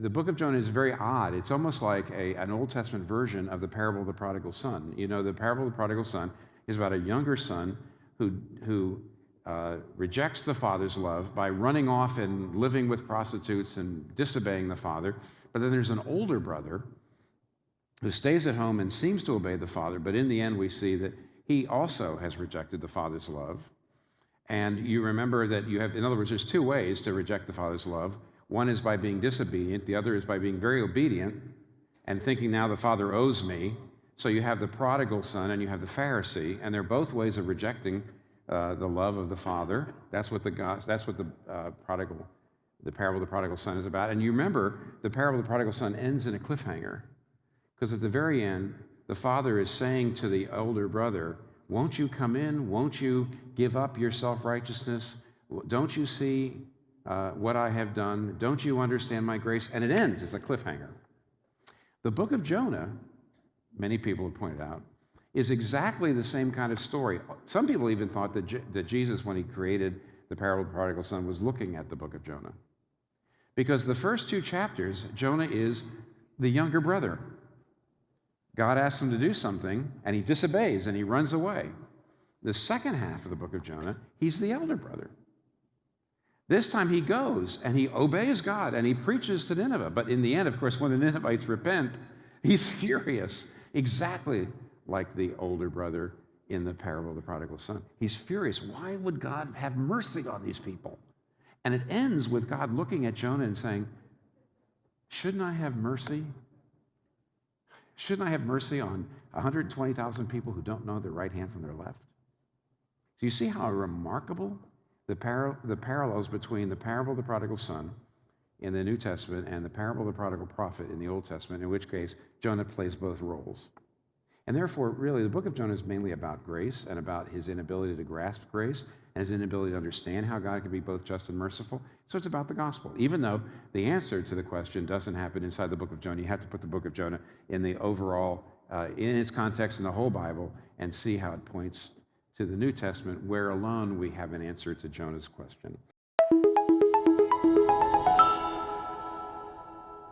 the book of Jonah is very odd. It's almost like an Old Testament version of the parable of the prodigal son. You know, the parable of the prodigal son is about a younger son who rejects the father's love by running off and living with prostitutes and disobeying the father. But then there's an older brother who stays at home and seems to obey the father, but in the end we see that he also has rejected the father's love. And you remember that you have, in other words, there's two ways to reject the father's love. One is by being disobedient. The other is by being very obedient and thinking, now the father owes me. So you have the prodigal son and you have the Pharisee, and they're both ways of rejecting the love of the father. That's what the parable of the prodigal son is about. And you remember the parable of the prodigal son ends in a cliffhanger, because at the very end, the father is saying to the older brother, won't you come in? Won't you give up your self-righteousness? Don't you see what I have done? Don't you understand my grace? And it ends as a cliffhanger. The book of Jonah, many people have pointed out, is exactly the same kind of story. Some people even thought that Jesus, when he created the parable of the prodigal son, was looking at the book of Jonah. Because the first two chapters, Jonah is the younger brother. God asks him to do something, and he disobeys, and he runs away. The second half of the book of Jonah, he's the elder brother. This time he goes, and he obeys God, and he preaches to Nineveh. But in the end, of course, when the Ninevites repent, he's furious, exactly like the older brother in the parable of the prodigal son. He's furious. Why would God have mercy on these people? And it ends with God looking at Jonah and saying, shouldn't I have mercy? Shouldn't I have mercy on 120,000 people who don't know their right hand from their left? So you see how remarkable the parallels between the parable of the prodigal son in the New Testament and the parable of the prodigal prophet in the Old Testament, in which case Jonah plays both roles. And therefore, really, the book of Jonah is mainly about grace and about his inability to grasp grace and his inability to understand how God can be both just and merciful. So it's about the gospel. Even though the answer to the question doesn't happen inside the book of Jonah, you have to put the book of Jonah in the overall, in its context in the whole Bible, and see how it points to the New Testament, where alone we have an answer to Jonah's question.